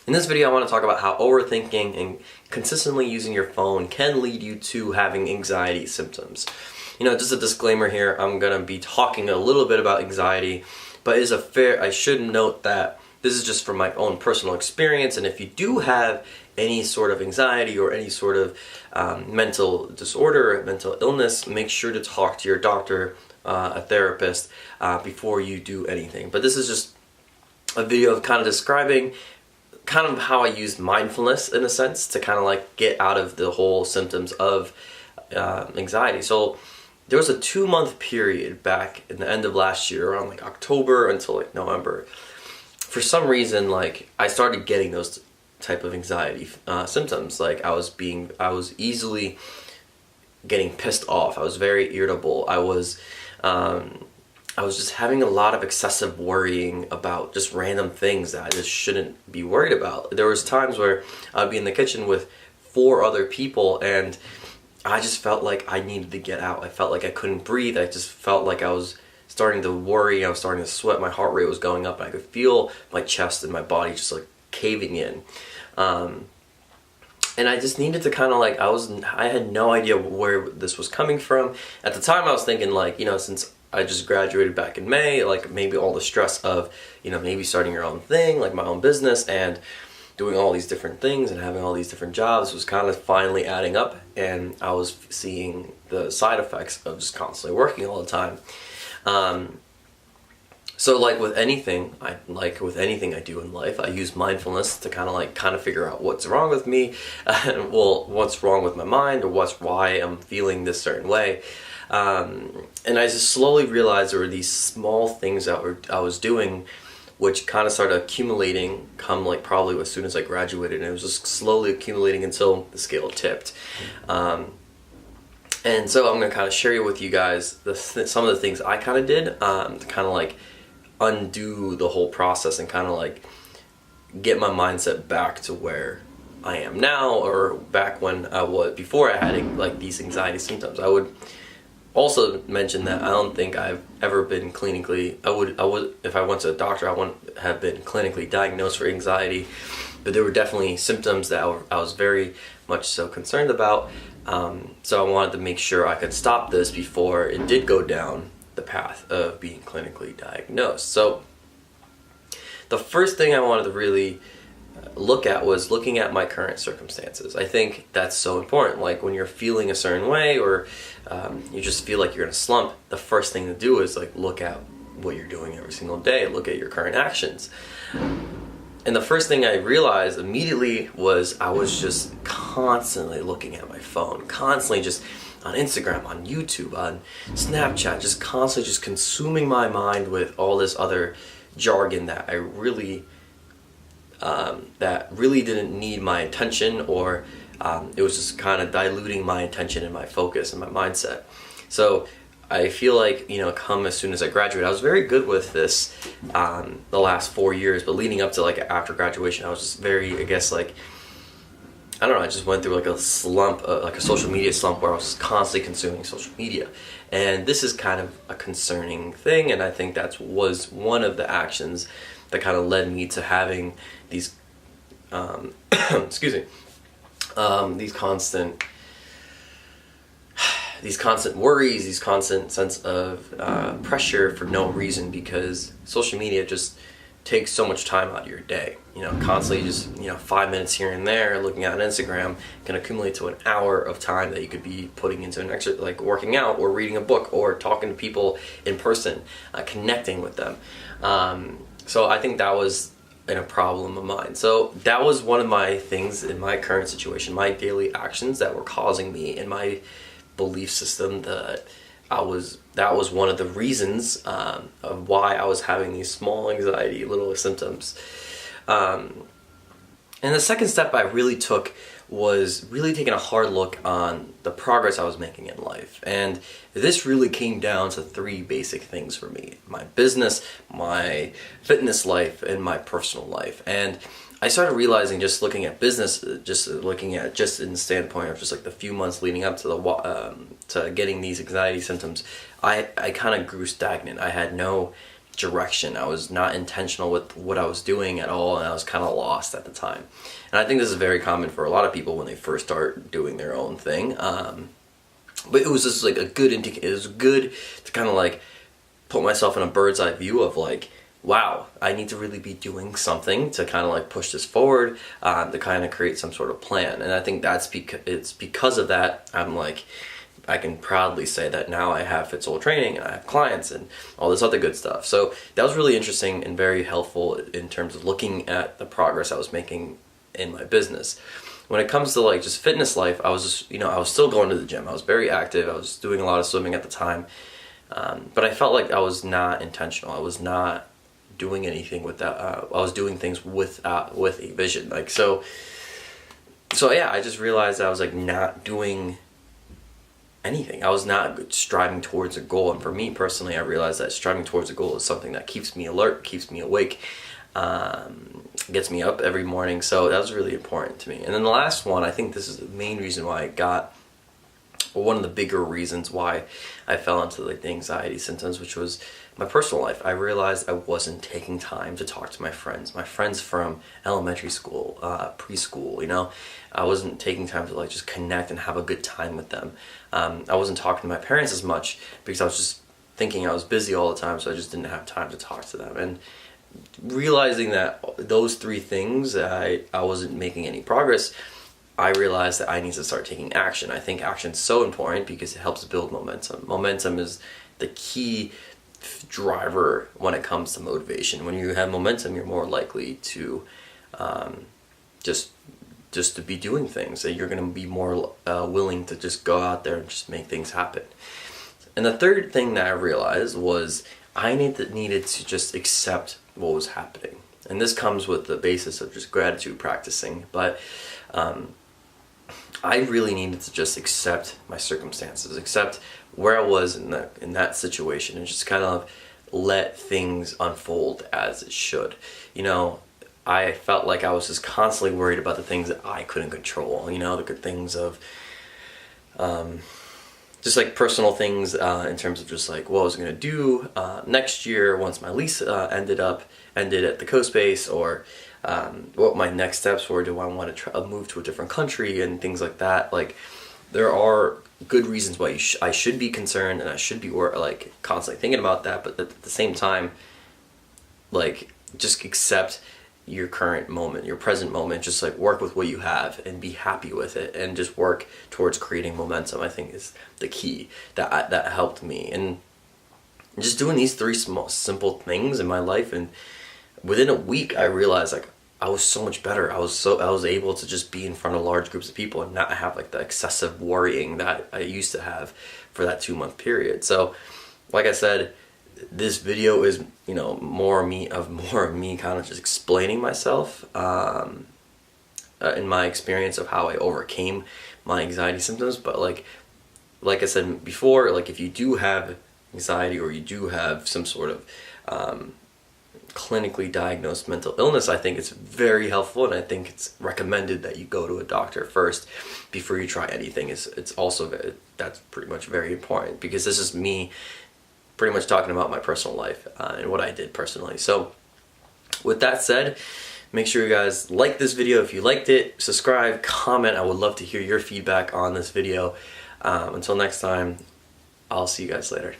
In this video, I want to talk about how overthinking and consistently using your phone can lead you to having anxiety symptoms. Just a disclaimer here, I'm going to be talking a little bit about anxiety, but I should note that this is just from my own personal experience, and if you do have any sort of anxiety or any sort of mental disorder, mental illness, make sure to talk to your doctor, a therapist, before you do anything. But this is just a video of kind of describing kind of how I use mindfulness in a sense to kind of like get out of the whole symptoms of anxiety. So there was a 2-month period back in the end of last year, around like October until like November. For some reason, like I started getting those type of anxiety symptoms. Like I was easily getting pissed off. I was very irritable. I was just having a lot of excessive worrying about just random things that I just shouldn't be worried about. There was times where I'd be in the kitchen with 4 other people and I just felt like I needed to get out. I felt like I couldn't breathe. I just felt like I was starting to worry. I was starting to sweat. My heart rate was going up and I could feel my chest and my body just like caving in. And I just needed to kind of like, I had no idea where this was coming from. At the time I was thinking like, since I just graduated back in May, like maybe all the stress of, maybe starting your own thing, like my own business and doing all these different things and having all these different jobs was kind of finally adding up, and I was seeing the side effects of just constantly working all the time. So like with anything I do in life, I use mindfulness to kind of figure out what's wrong with me, what's wrong with my mind, or why I'm feeling this certain way. And I just slowly realized there were these small things that I was doing, which kind of started accumulating probably as soon as I graduated, and it was just slowly accumulating until the scale tipped. And so I'm going to kind of share with you guys some of the things I kind of did to kind of like undo the whole process and kind of like get my mindset back to where I am now, or back when before I had like these anxiety symptoms. I would also mention that I don't think I've ever been clinically, if I went to a doctor, I wouldn't have been clinically diagnosed for anxiety, but there were definitely symptoms that I was very much so concerned about. So I wanted to make sure I could stop this before it did go down the path of being clinically diagnosed. So the first thing I wanted to really look at was looking at my current circumstances. I think that's so important. Like when you're feeling a certain way, or you just feel like you're in a slump, the first thing to do is like look at what you're doing every single day, look at your current actions. And the first thing I realized immediately was I was just constantly looking at my phone, constantly just on Instagram, on YouTube, on Snapchat, just constantly just consuming my mind with all this other jargon that that really didn't need my attention, or it was just kind of diluting my attention and my focus and my mindset. So I feel like, come as soon as I graduated, I was very good with this the last 4 years, but leading up to like after graduation, I was just very, I just went through like a slump, like a social media slump, where I was constantly consuming social media. And this is kind of a concerning thing, and I think that was one of the actions that kind of led me to having these, these constant worries, these constant sense of pressure for no reason, because social media just takes so much time out of your day. Constantly just 5 minutes here and there looking at Instagram can accumulate to an hour of time that you could be putting into an extra, like working out or reading a book or talking to people in person, connecting with them. So I think that was a problem of mine. So that was one of my things in my current situation, my daily actions that were causing me in my belief system that was one of the reasons of why I was having these small anxiety little symptoms. And the second step I really took was really taking a hard look on the progress I was making in life. And this really came down to 3 basic things for me: my business, my fitness life, and my personal life. And I started realizing, just looking at business, just in the standpoint of just like the few months leading up to getting these anxiety symptoms, I kind of grew stagnant. I had no direction. I was not intentional with what I was doing at all, and I was kind of lost at the time. And I think this is very common for a lot of people when they first start doing their own thing. But it was just like a good it was good to kind of like put myself in a bird's eye view of like, wow, I need to really be doing something to kind of like push this forward, to kind of create some sort of plan. And I think it's because of that I'm like, I can proudly say that now I have Fitsoul training and I have clients and all this other good stuff. So that was really interesting and very helpful in terms of looking at the progress I was making in my business. When it comes to like just fitness life, I was just, I was still going to the gym. I was very active. I was doing a lot of swimming at the time. But I felt like I was not intentional. I was not doing anything with that. I was doing things with a vision. Like, so yeah, I just realized I was like not doing anything. I was not striving towards a goal. And for me personally, I realized that striving towards a goal is something that keeps me alert, keeps me awake, gets me up every morning. So that was really important to me. And then the last one, I think this is the main reason why one of the bigger reasons why I fell into like the anxiety symptoms, which was my personal life. I realized I wasn't taking time to talk to my friends from elementary school, preschool, I wasn't taking time to like just connect and have a good time with them. I wasn't talking to my parents as much because I was just thinking I was busy all the time, so I just didn't have time to talk to them. And realizing that those three things, I wasn't making any progress, I realized that I need to start taking action. I think action is so important because it helps build momentum. Momentum is the key driver when it comes to motivation. When you have momentum, you're more likely to just to be doing things. That you're going to be more willing to just go out there and just make things happen. And the third thing that I realized was I needed to just accept what was happening. And this comes with the basis of just gratitude practicing. But I really needed to just accept my circumstances, accept where I was in that situation, and just kind of let things unfold as it should. I felt like I was just constantly worried about the things that I couldn't control. The good things of just like personal things in terms of just like what I was going to do next year once my lease ended at the coast base, or what my next steps were. Do I want to move to a different country and things like that? Like, there are good reasons why I should be concerned and I should be like constantly thinking about that, but at the same time, like, just accept your current moment, your present moment. Just like work with what you have and be happy with it, and just work towards creating momentum. I think is the key that helped me. And just doing these three small simple things in my life, and within a week I realized like I was so much better. I was able to just be in front of large groups of people and not have like the excessive worrying that I used to have for that 2-month period. So like I said, this video is more of me kind of just explaining myself in my experience of how I overcame my anxiety symptoms. But like I said before, like if you do have anxiety or you do have some sort of clinically diagnosed mental illness, I think it's very helpful, and I think it's recommended that you go to a doctor first before you try anything. It's also that's pretty much very important, because this is me pretty much talking about my personal life and what I did personally. So with that said, make sure you guys like this video. If you liked it, subscribe, comment. I would love to hear your feedback on this video. Until next time, I'll see you guys later.